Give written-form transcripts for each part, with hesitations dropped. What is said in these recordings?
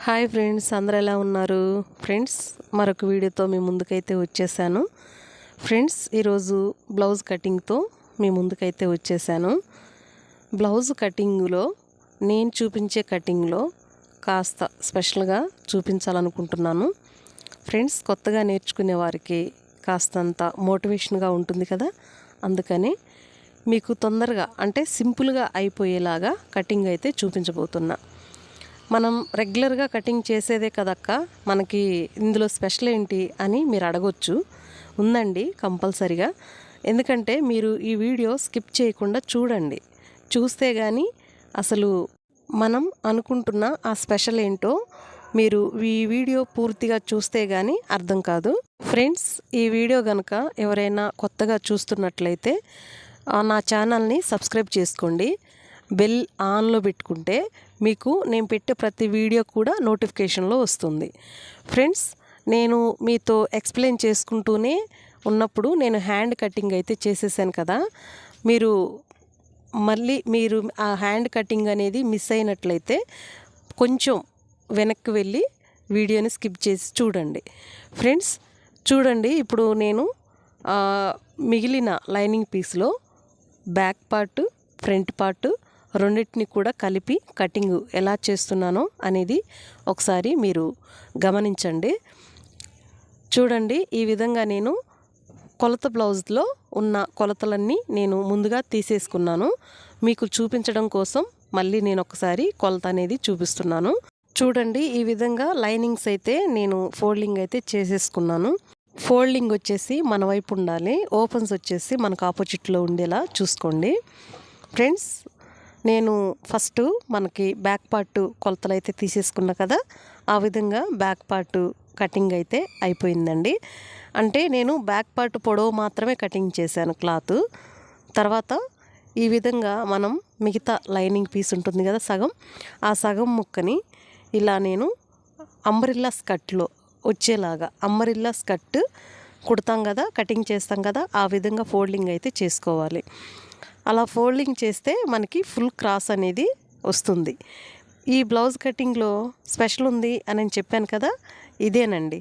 Hi friends, అందరూ ఎలా ఉన్నారు? ఫ్రెండ్స్, మరొక వీడియోతో మీ ముందుకైతే వచ్చేసాను. ఫ్రెండ్స్, ఈరోజు బ్లౌజ్ కటింగ్తో మీ ముందుకైతే వచ్చేసాను. బ్లౌజ్ కటింగ్లో నేను చూపించే కటింగ్లో కాస్త స్పెషల్గా చూపించాలనుకుంటున్నాను. ఫ్రెండ్స్, కొత్తగా నేర్చుకునే వారికి కాస్తంత మోటివేషన్గా ఉంటుంది కదా, అందుకని మీకు తొందరగా అంటే సింపుల్గా అయిపోయేలాగా కటింగ్ అయితే చూపించబోతున్నా. మనం రెగ్యులర్గా కటింగ్ చేసేదే కదక్క, మనకి ఇందులో స్పెషల్ ఏంటి అని మీరు అడగొచ్చు. ఉందండి కంపల్సరిగా. ఎందుకంటే మీరు ఈ వీడియో స్కిప్ చేయకుండా చూడండి. చూస్తే కానీ అసలు మనం అనుకుంటున్న ఆ స్పెషల్ ఏంటో మీరు ఈ వీడియో పూర్తిగా చూస్తే కానీ అర్థం కాదు. ఫ్రెండ్స్, ఈ వీడియో కనుక ఎవరైనా కొత్తగా చూస్తున్నట్లయితే నా ఛానల్ని సబ్స్క్రైబ్ చేసుకోండి. బెల్ ఆన్లో పెట్టుకుంటే మీకు నేను పెట్టే ప్రతి వీడియో కూడా నోటిఫికేషన్లో వస్తుంది. ఫ్రెండ్స్, నేను మీతో ఎక్స్ప్లెయిన్ చేసుకుంటూనే ఉన్నప్పుడు నేను హ్యాండ్ కటింగ్ అయితే చేసేసాను కదా, మీరు ఆ హ్యాండ్ కటింగ్ అనేది మిస్ అయినట్లయితే కొంచెం వెనక్కి వెళ్ళి వీడియోని స్కిప్ చేసి చూడండి. ఫ్రెండ్స్, చూడండి, ఇప్పుడు నేను మిగిలిన లైనింగ్ పీస్లో బ్యాక్ పార్ట్, ఫ్రంట్ పార్ట్ రెండింటిని కూడా కలిపి కటింగ్ ఎలా చేస్తున్నానో అనేది ఒకసారి మీరు గమనించండి. చూడండి, ఈ విధంగా నేను కొలత బ్లౌజ్లో ఉన్న కొలతలన్నీ నేను ముందుగా తీసేసుకున్నాను. మీకు చూపించడం కోసం మళ్ళీ నేను ఒకసారి కొలత అనేది చూపిస్తున్నాను. చూడండి, ఈ విధంగా లైనింగ్స్ అయితే నేను ఫోల్డింగ్ అయితే చేసేసుకున్నాను. ఫోల్డింగ్ వచ్చేసి మన వైపు ఉండాలి, ఓపెన్స్ వచ్చేసి మనకు ఆపోజిట్లో ఉండేలా చూసుకోండి. ఫ్రెండ్స్, నేను ఫస్ట్ మనకి బ్యాక్ పార్ట్ కొలతలు అయితే తీసేసుకున్నా కదా, ఆ విధంగా బ్యాక్ పార్ట్ కటింగ్ అయితే అయిపోయిందండి. అంటే నేను బ్యాక్ పార్ట్ పొడవు మాత్రమే కటింగ్ చేశాను క్లాత్. తర్వాత ఈ విధంగా మనం మిగతా లైనింగ్ పీస్ ఉంటుంది కదా సగం, ఆ సగం ముక్కని ఇలా నేను అంబ్రెల్లా స్కర్ట్లో వచ్చేలాగా అంబ్రెల్లా స్కర్ట్ కుడతాం కదా, కటింగ్ చేస్తాం కదా, ఆ విధంగా ఫోల్డింగ్ అయితే చేసుకోవాలి. అలా ఫోల్డింగ్ చేస్తే మనకి ఫుల్ క్రాస్ అనేది వస్తుంది. ఈ బ్లౌజ్ కటింగ్లో స్పెషల్ ఉంది అని చెప్పాను కదా, ఇదేనండి.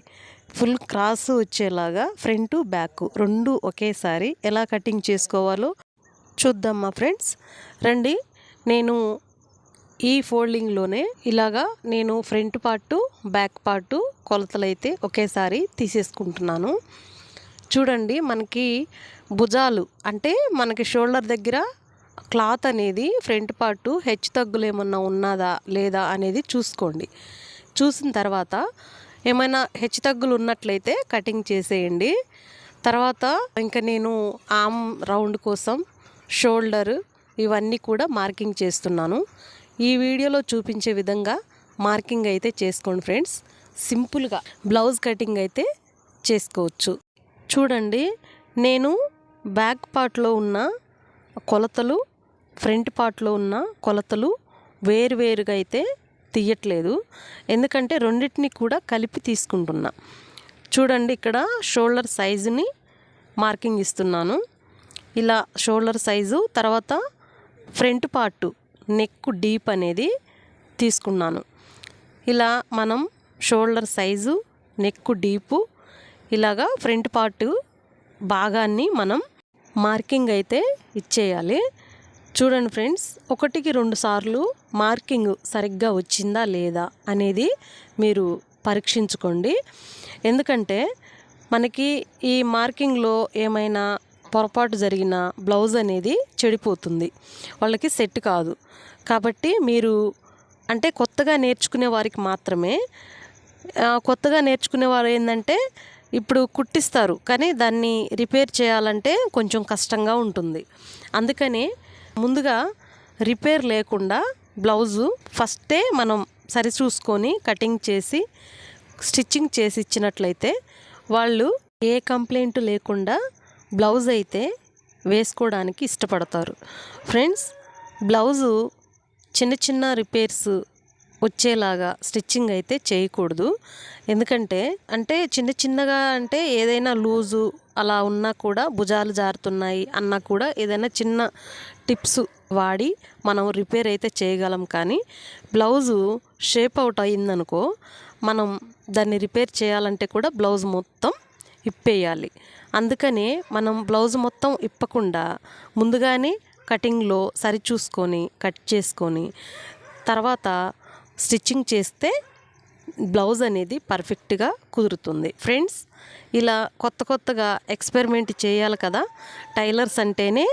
ఫుల్ క్రాస్ వచ్చేలాగా ఫ్రంట్ బ్యాక్ రెండు ఒకేసారి ఎలా కటింగ్ చేసుకోవాలో చూద్దామా ఫ్రెండ్స్. రండి, నేను ఈ ఫోల్డింగ్లోనే ఇలాగా నేను ఫ్రంట్ పార్టు బ్యాక్ పార్టు కొలతలు అయితే ఒకేసారి తీసేసుకుంటున్నాను. చూడండి, మనకి భుజాలు అంటే మనకి షోల్డర్ దగ్గర క్లాత్ అనేది ఫ్రంట్ పార్టు హెచ్చు తగ్గులు ఏమన్నా ఉన్నదా లేదా అనేది చూసుకోండి. చూసిన తర్వాత ఏమైనా హెచ్చు తగ్గులు ఉన్నట్లయితే కటింగ్ చేసేయండి. తర్వాత ఇంకా నేను ఆర్మ్ రౌండ్ కోసం షోల్డర్ ఇవన్నీ కూడా మార్కింగ్ చేస్తున్నాను. ఈ వీడియోలో చూపించే విధంగా మార్కింగ్ అయితే చేసుకోండి ఫ్రెండ్స్. సింపుల్గా బ్లౌజ్ కటింగ్ అయితే చేసుకోవచ్చు. చూడండి, నేను బ్యాక్ పార్ట్లో ఉన్న కొలతలు ఫ్రంట్ పార్ట్లో ఉన్న కొలతలు వేరువేరుగా అయితే తీయట్లేదు, ఎందుకంటే రెండింటిని కూడా కలిపి తీసుకుంటున్నా. చూడండి, ఇక్కడ షోల్డర్ సైజుని మార్కింగ్ ఇస్తున్నాను. ఇలా షోల్డర్ సైజు, తర్వాత ఫ్రంట్ పార్టు నెక్ డీప్ అనేది తీసుకున్నాను. ఇలా మనం షోల్డర్ సైజు, నెక్ డీపు, ఇలాగా ఫ్రంట్ పార్ట్ భాగాన్ని మనం మార్కింగ్ అయితే ఇచ్చేయాలి. చూడండి ఫ్రెండ్స్, 1-2 సార్లు మార్కింగ్ సరిగ్గా వచ్చిందా లేదా అనేది మీరు పరీక్షించుకోండి. ఎందుకంటే మనకి ఈ మార్కింగ్లో ఏమైనా పొరపాటు జరిగిన బ్లౌజ్ అనేది చెడిపోతుంది, వాళ్ళకి సెట్ కాదు. కాబట్టి మీరు అంటే కొత్తగా నేర్చుకునే వారికి మాత్రమే, కొత్తగా నేర్చుకునేవారు ఏంటంటే ఇప్పుడు కుట్టిస్తారు కానీ దాన్ని రిపేర్ చేయాలంటే కొంచెం కష్టంగా ఉంటుంది. అందుకని ముందుగా రిపేర్ లేకుండా బ్లౌజు ఫస్టే మనం సరిచూసుకొని కటింగ్ చేసి స్టిచ్చింగ్ చేసి ఇచ్చినట్లయితే వాళ్ళు ఏ కంప్లైంట్ లేకుండా బ్లౌజ్ అయితే వేసుకోవడానికి ఇష్టపడతారు. ఫ్రెండ్స్, బ్లౌజు చిన్న చిన్న రిపేర్స్ వచ్చేలాగా స్టిచ్చింగ్ అయితే చేయకూడదు. ఎందుకంటే చిన్న చిన్నగా అంటే ఏదైనా లూజు అలా ఉన్నా కూడా, భుజాలు జారుతున్నాయి అన్నా కూడా, ఏదైనా చిన్న టిప్స్ వాడి మనం రిపేర్ అయితే చేయగలం. కానీ బ్లౌజు షేప్ అవుట్ అయిందనుకో, మనం దాన్ని రిపేర్ చేయాలంటే కూడా బ్లౌజ్ మొత్తం ఇప్పేయాలి. అందుకనే మనం బ్లౌజ్ మొత్తం ఇప్పకుండా ముందుగానే కటింగ్లో సరి చూసుకొని కట్ చేసుకొని తర్వాత స్టిచ్చింగ్ చేస్తే బ్లౌజ్ అనేది పర్ఫెక్ట్గా కుదురుతుంది. ఫ్రెండ్స్, ఇలా కొత్తగా ఎక్స్పెరిమెంట్ చేయాలి కదా. టైలర్స్ అంటేనే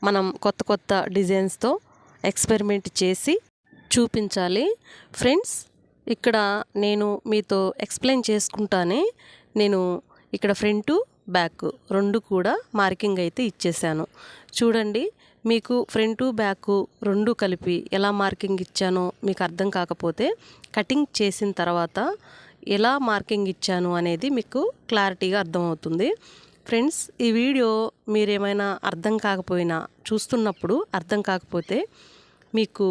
మనం కొత్త డిజైన్స్తో ఎక్స్పెరిమెంట్ చేసి చూపించాలి. ఫ్రెండ్స్, ఇక్కడ నేను మీతో ఎక్స్ప్లెయిన్ చేసుకుంటానే నేను ఇక్కడ ఫ్రంట్ బ్యాక్ రెండు కూడా మార్కింగ్ అయితే ఇచ్చేసాను. చూడండి, మీకు ఫ్రంట్ బ్యాక్ రెండు కలిపి ఎలా మార్కింగ్ ఇచ్చానో మీకు అర్థం కాకపోతే కటింగ్ చేసిన తర్వాత ఎలా మార్కింగ్ ఇచ్చాను అనేది మీకు క్లారిటీగా అర్థమవుతుంది. ఫ్రెండ్స్, ఈ వీడియో మీరేమైనా అర్థం కాకపోయినా చూస్తున్నప్పుడు అర్థం కాకపోతే మీకు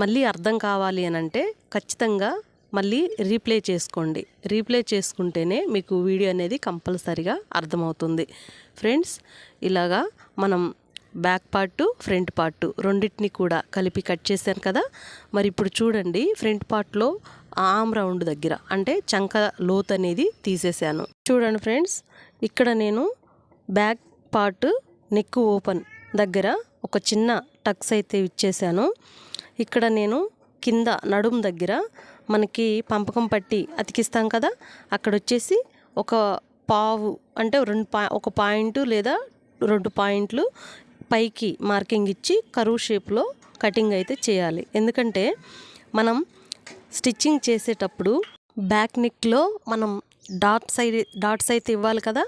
మళ్ళీ అర్థం కావాలి అని అంటే ఖచ్చితంగా మళ్ళీ రీప్లే చేసుకోండి. రీప్లే చేసుకుంటేనే మీకు వీడియో అనేది కంపల్సరిగా అర్థమవుతుంది. ఫ్రెండ్స్, ఇలాగా మనం బ్యాక్ పార్టు ఫ్రంట్ పార్టు రెండింటిని కూడా కలిపి కట్ చేశాను కదా. మరి ఇప్పుడు చూడండి, ఫ్రంట్ పార్ట్లో ఆమ్ రౌండ్ దగ్గర అంటే చంక లోత్ అనేది తీసేసాను. చూడండి ఫ్రెండ్స్, ఇక్కడ నేను బ్యాక్ పార్ట్ నెక్ ఓపెన్ దగ్గర ఒక చిన్న టక్స్ అయితే ఇచ్చేసాను. ఇక్కడ నేను కింద నడుం దగ్గర మనకి పంపకం పట్టి అతికిస్తాం కదా, అక్కడ వచ్చేసి ఒక పావు అంటే ఒక పాయింట్ లేదా 2 పాయింట్లు పైకి మార్కింగ్ ఇచ్చి కరువు షేప్లో కటింగ్ అయితే చేయాలి. ఎందుకంటే మనం స్టిచ్చింగ్ చేసేటప్పుడు బ్యాక్ నెక్లో మనం డాట్స్ అయితే ఇవ్వాలి కదా.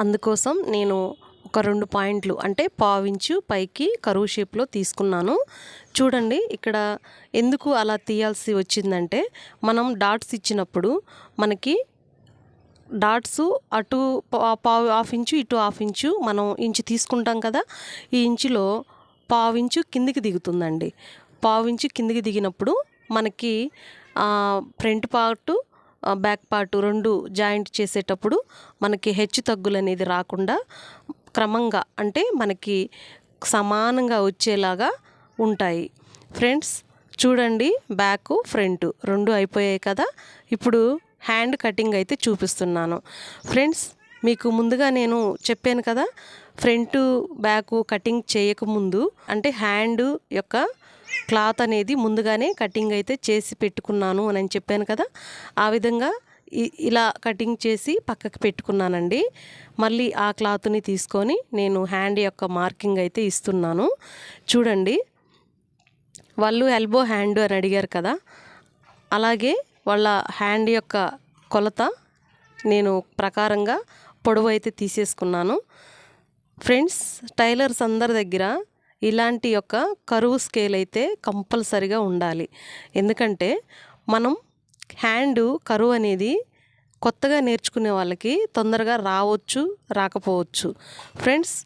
అందుకోసం నేను ఒక 2 పాయింట్లు అంటే పావించు పైకి కరువు షేప్లో తీసుకున్నాను. చూడండి, ఇక్కడ ఎందుకు అలా తీయాల్సి వచ్చిందంటే మనం డాట్స్ ఇచ్చినప్పుడు మనకి డాట్స్ అటు ½ ఇంచు ఇటు ½ ఇంచు మనం ఇంచు తీసుకుంటాం కదా. ఈ ఇంచులో ½ ఇంచు కిందికి దిగుతుందండి. ½ ఇంచు కిందికి దిగినప్పుడు మనకి ఫ్రంట్ పార్టు బ్యాక్ పార్టు రెండు జాయింట్ చేసేటప్పుడు మనకి హెచ్చు తగ్గులు అనేది రాకుండా క్రమంగా అంటే మనకి సమానంగా వచ్చేలాగా ఉంటాయి. ఫ్రెండ్స్, చూడండి, బ్యాక్ ఫ్రంట్ రెండు అయిపోయాయి కదా. ఇప్పుడు హ్యాండ్ కటింగ్ అయితే చూపిస్తున్నాను. ఫ్రెండ్స్, మీకు ముందుగా నేను చెప్పాను కదా, ఫ్రంట్ బ్యాక్ కటింగ్ చేయకముందు అంటే హ్యాండ్ యొక్క క్లాత్ అనేది ముందుగానే కటింగ్ అయితే చేసి పెట్టుకున్నాను అని చెప్పాను కదా. ఆ విధంగా ఇలా కటింగ్ చేసి పక్కకి పెట్టుకున్నానండి. మళ్ళీ ఆ క్లాత్ని తీసుకొని నేను హ్యాండ్ యొక్క మార్కింగ్ అయితే ఇస్తున్నాను. చూడండి, వాళ్ళు ఎల్బో హ్యాండ్ అని అడిగారు కదా, అలాగే వాళ్ళ హ్యాండ్ యొక్క కొలత నేను ప్రకారంగా పొడవు అయితే తీసేసుకున్నాను. ఫ్రెండ్స్, టైలర్స్ అందరి దగ్గర ఇలాంటి యొక్క కరువు స్కేల్ అయితే కంపల్సరిగా ఉండాలి. ఎందుకంటే మనం హ్యాండ్ కరువు అనేది కొత్తగా నేర్చుకునే వాళ్ళకి తొందరగా రావచ్చు, రాకపోవచ్చు. ఫ్రెండ్స్,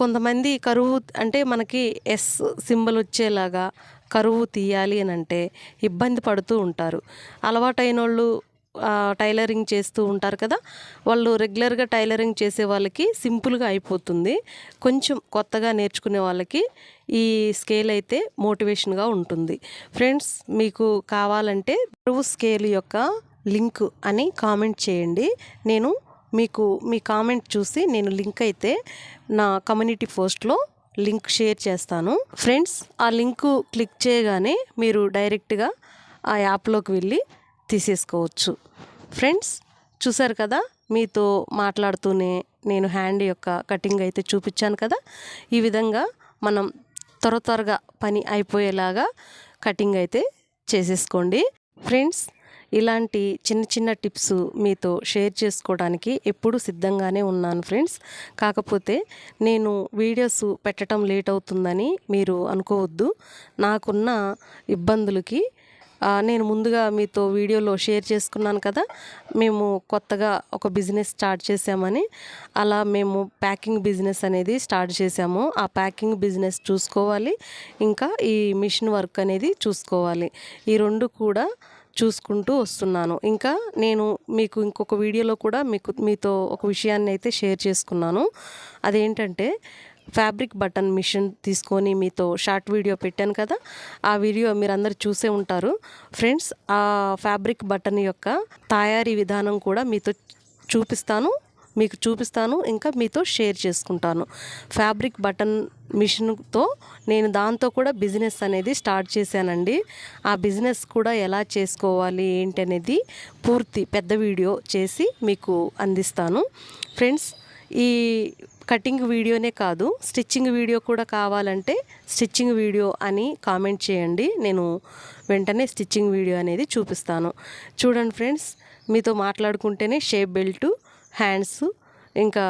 కొంతమంది కరువు అంటే మనకి ఎస్ సింబల్ వచ్చేలాగా కరువు తీయాలి అని అంటే ఇబ్బంది పడుతూ ఉంటారు. అలవాటైన వాళ్ళు టైలరింగ్ చేస్తూ ఉంటారు కదా, వాళ్ళు రెగ్యులర్గా టైలరింగ్ చేసే వాళ్ళకి సింపుల్గా అయిపోతుంది. కొంచెం కొత్తగా నేర్చుకునే వాళ్ళకి ఈ స్కేల్ అయితే మోటివేషన్గా ఉంటుంది. ఫ్రెండ్స్, మీకు కావాలంటే కరువు స్కేల్ యొక్క లింక్ అని కామెంట్ చేయండి. నేను మీకు మీ కామెంట్ చూసి నేను లింక్ అయితే నా కమ్యూనిటీ పోస్ట్లో లింక్ షేర్ చేస్తాను. ఫ్రెండ్స్, ఆ లింకు క్లిక్ చేయగానే మీరు డైరెక్ట్గా ఆ యాప్లోకి వెళ్ళి తీసేసుకోవచ్చు. ఫ్రెండ్స్, చూసారు కదా, మీతో మాట్లాడుతూనే నేను హ్యాండ్ యొక్క కటింగ్ అయితే చూపించాను కదా. ఈ విధంగా మనం త్వరగా పని అయిపోయేలాగా కటింగ్ అయితే చేసేసుకోండి. ఫ్రెండ్స్, ఇలాంటి చిన్న టిప్స్ మీతో షేర్ చేసుకోవడానికి ఎప్పుడూ సిద్ధంగానే ఉన్నాను ఫ్రెండ్స్. కాకపోతే నేను వీడియోస్ పెట్టడం లేట్ అవుతుందని మీరు అనుకోవద్దు. నాకున్న ఇబ్బందులకి నేను ముందుగా మీతో వీడియోలో షేర్ చేసుకున్నాను కదా, మేము కొత్తగా ఒక బిజినెస్ స్టార్ట్ చేసామని. అలా మేము ప్యాకింగ్ బిజినెస్ అనేది స్టార్ట్ చేసాము. ఆ ప్యాకింగ్ బిజినెస్ చూసుకోవాలి, ఇంకా ఈ మిషన్ వర్క్ అనేది చూసుకోవాలి. ఈ రెండు కూడా చూసుకుంటూ వస్తున్నాను. ఇంకా నేను మీకు ఇంకొక వీడియోలో కూడా మీతో ఒక విషయాన్ని అయితే షేర్ చేసుకున్నాను. అదేంటంటే ఫ్యాబ్రిక్ బటన్ మిషన్ తీసుకొని మీతో షార్ట్ వీడియో పెట్టాను కదా, ఆ వీడియో మీరు అందరు చూసే ఉంటారు ఫ్రెండ్స్. ఆ ఫ్యాబ్రిక్ బటన్ యొక్క తయారీ విధానం కూడా మీతో చూపిస్తాను, ఇంకా మీతో షేర్ చేసుకుంటాను. ఫ్యాబ్రిక్ బటన్ మిషన్తో నేను దాంతో కూడా బిజినెస్ అనేది స్టార్ట్ చేశానండి. ఆ బిజినెస్ కూడా ఎలా చేసుకోవాలి ఏంటి అనేది పూర్తి పెద్ద వీడియో చేసి మీకు అందిస్తాను ఫ్రెండ్స్. ఈ కటింగ్ వీడియోనే కాదు, స్టిచ్చింగ్ వీడియో కూడా కావాలంటే స్టిచ్చింగ్ వీడియో అని కామెంట్ చేయండి, నేను వెంటనే స్టిచ్చింగ్ వీడియో అనేది చూపిస్తాను. చూడండి ఫ్రెండ్స్, మీతో మాట్లాడుకుంటేనే షేప్ బెల్ట్, హ్యాండ్స్ ఇంకా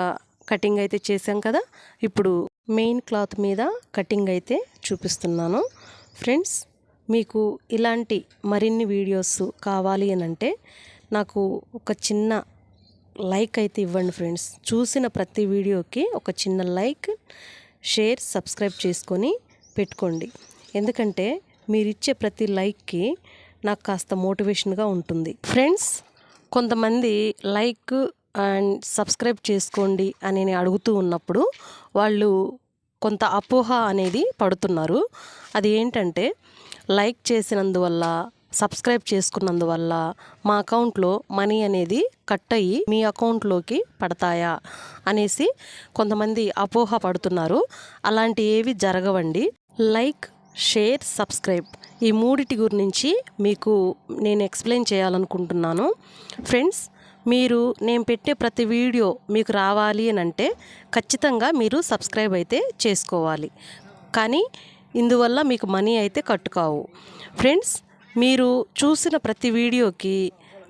కటింగ్ అయితే చేశాం కదా. ఇప్పుడు మెయిన్ క్లాత్ మీద కటింగ్ అయితే చూపిస్తున్నాను ఫ్రెండ్స్. మీకు ఇలాంటి మరిన్ని వీడియోస్ కావాలి అని అంటే నాకు ఒక చిన్న లైక్ అయితే ఇవ్వండి ఫ్రెండ్స్. చూసిన ప్రతి వీడియోకి ఒక చిన్న లైక్, షేర్, సబ్స్క్రైబ్ చేసుకొని పెట్టుకోండి. ఎందుకంటే మీరు ఇచ్చే ప్రతి లైక్కి నాకు కాస్త మోటివేషన్గా ఉంటుంది ఫ్రెండ్స్. కొంతమంది లైక్ అండ్ సబ్స్క్రైబ్ చేసుకోండి అని నేను అడుగుతూ ఉన్నప్పుడు వాళ్ళు కొంత అపోహ అనేది పడుతున్నారు. అది ఏంటంటే లైక్ చేసినందువల్ల, సబ్స్క్రైబ్ చేసుకున్నందువల్ల మా అకౌంట్లో మనీ అనేది కట్ అయ్యి మీ అకౌంట్లోకి పడతాయా అనేసి కొంతమంది అపోహ పడుతున్నారు. అలాంటి ఏవి జరగవండి. లైక్, షేర్, సబ్స్క్రైబ్ ఈ మూడిటి గురించి మీకు నేను ఎక్స్ప్లెయిన్ చేయాలనుకుంటున్నాను ఫ్రెండ్స్. మీరు నేను పెట్టే ప్రతి వీడియో మీకు రావాలి అని అంటే ఖచ్చితంగా మీరు సబ్స్క్రైబ్ అయితే చేసుకోవాలి. కానీ ఇందువల్ల మీకు మనీ అయితే కట్ కావు ఫ్రెండ్స్. మీరు చూసిన ప్రతి వీడియోకి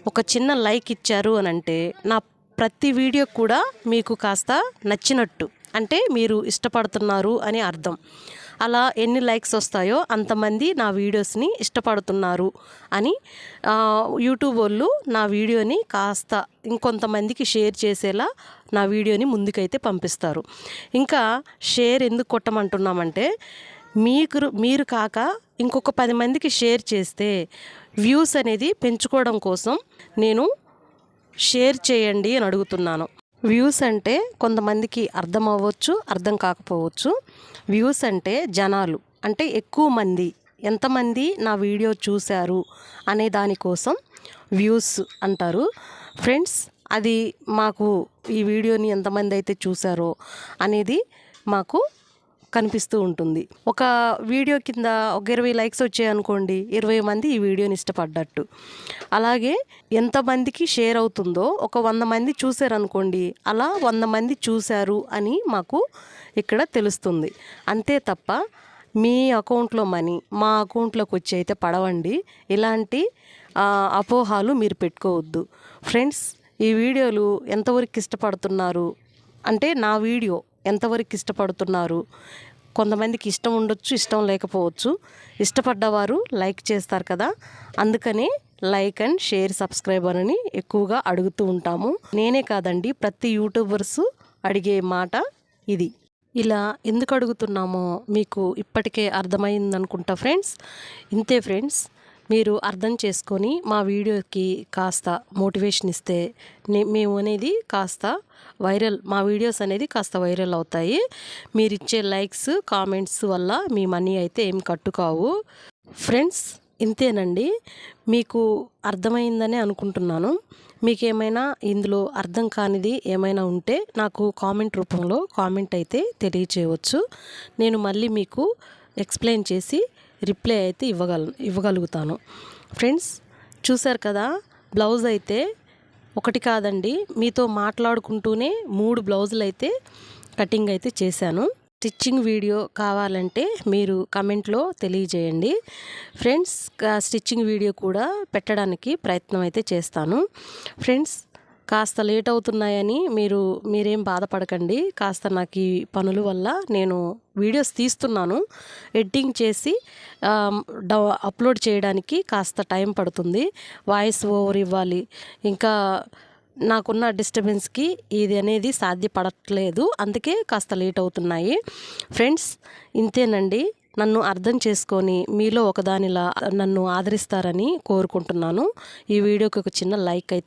ఒక చిన్న లైక్ ఇచ్చారు అని అంటే నా ప్రతి వీడియో కూడా మీకు కాస్త నచ్చినట్టు, అంటే మీరు ఇష్టపడుతున్నారు అని అర్థం. అలా ఎన్ని లైక్స్ వస్తాయో అంతమంది నా వీడియోస్ని ఇష్టపడుతున్నారు అని యూట్యూబ్ వాళ్ళు నా వీడియోని కాస్త ఇంకొంతమందికి షేర్ చేసేలా నా వీడియోని ముందుకైతే పంపిస్తారు. ఇంకా షేర్ ఎందుకు కొట్టమంటున్నామంటే మీరు కాక ఇంకొక 10 మందికి షేర్ చేస్తే వ్యూస్ అనేది పెంచుకోవడం కోసం నేను షేర్ చేయండి అని అడుగుతున్నాను. వ్యూస్ అంటే కొంతమందికి అర్థం అవ్వచ్చు, అర్థం కాకపోవచ్చు. వ్యూస్ అంటే జనాలు, అంటే ఎక్కువ మంది, ఎంతమంది నా వీడియో చూశారు అనే దానికోసం వ్యూస్ అంటారు ఫ్రెండ్స్. అది మాకు ఈ వీడియోని ఎంతమంది అయితే చూశారో అనేది మాకు కనిపిస్తూ ఉంటుంది. ఒక వీడియో కింద ఒక 20 లైక్స్ వచ్చాయనుకోండి, 20 మంది ఈ వీడియోని ఇష్టపడ్డట్టు. అలాగే ఎంతమందికి షేర్ అవుతుందో ఒక 100 మంది చూశారనుకోండి, అలా 100 మంది చూశారు అని మాకు ఇక్కడ తెలుస్తుంది. అంతే తప్ప మీ అకౌంట్లో మనీ మా అకౌంట్లోకి వచ్చి అయితే పడవండి. ఇలాంటి అపోహాలు మీరు పెట్టుకోవద్దు ఫ్రెండ్స్. ఈ వీడియోలు ఎంతవరకు ఇష్టపడుతున్నారు అంటే నా వీడియో ఎంతవరకు ఇష్టపడుతున్నారు, కొంతమందికి ఇష్టం ఉండొచ్చు, ఇష్టం లేకపోవచ్చు. ఇష్టపడ్డవారు లైక్ చేస్తారు కదా, అందుకనే లైక్ అండ్ షేర్, సబ్స్క్రైబ్ అని ఎక్కువగా అడుగుతూ ఉంటాము. నేనే కాదండి, ప్రతి యూట్యూబర్స్ అడిగే మాట ఇది. ఇలా ఎందుకు అడుగుతున్నామో మీకు ఇప్పటికే అర్థమైందనుకుంటా ఫ్రెండ్స్. ఇంతే ఫ్రెండ్స్, మీరు అర్థం చేసుకొని మా వీడియోకి కాస్త మోటివేషన్ ఇస్తే మేము అనేది కాస్త వైరల్, మా వీడియోస్ అనేది కాస్త వైరల్ అవుతాయి. మీరు ఇచ్చే లైక్స్, కామెంట్స్ వల్ల మీ మనీ అయితే ఏం కట్టు కావు ఫ్రెండ్స్. ఇంతేనండి, మీకు అర్థమైందని అనుకుంటున్నాను. మీకేమైనా ఇందులో అర్థం కానిది ఏమైనా ఉంటే నాకు కామెంట్ రూపంలో కామెంట్ అయితే తెలియచేయవచ్చు. నేను మళ్ళీ మీకు ఎక్స్ప్లెయిన్ చేసి రిప్లై అయితే ఇవ్వగలుగుతాను ఫ్రెండ్స్. చూసారు కదా, బ్లౌజ్ అయితే ఒకటి కాదండి, మీతో మాట్లాడుకుంటూనే 3 బ్లౌజులు అయితే కటింగ్ అయితే చేశాను. స్టిచ్చింగ్ వీడియో కావాలంటే మీరు కమెంట్లో తెలియజేయండి ఫ్రెండ్స్. స్టిచ్చింగ్ వీడియో కూడా పెట్టడానికి ప్రయత్నం అయితే చేస్తాను ఫ్రెండ్స్. కాస్త లేట్ అవుతున్నాయని మీరేం బాధపడకండి. కాస్త నాకు ఈ పనుల వల్ల నేను వీడియోస్ తీస్తున్నాను, ఎడిటింగ్ చేసి అప్లోడ్ చేయడానికి కాస్త టైం పడుతుంది. వాయిస్ ఓవర్ ఇవ్వాలి, ఇంకా నాకున్న డిస్టర్బెన్స్కి ఇది అనేది సాధ్యపడట్లేదు, అందుకే కాస్త లేట్ అవుతున్నాయి ఫ్రెండ్స్. ఇంతేనండి, నన్ను అర్థం చేసుకొని మీలో ఒకదానిలా నన్ను ఆదరిస్తారని కోరుకుంటున్నాను. ఈ వీడియోకి ఒక చిన్న లైక్ అయితే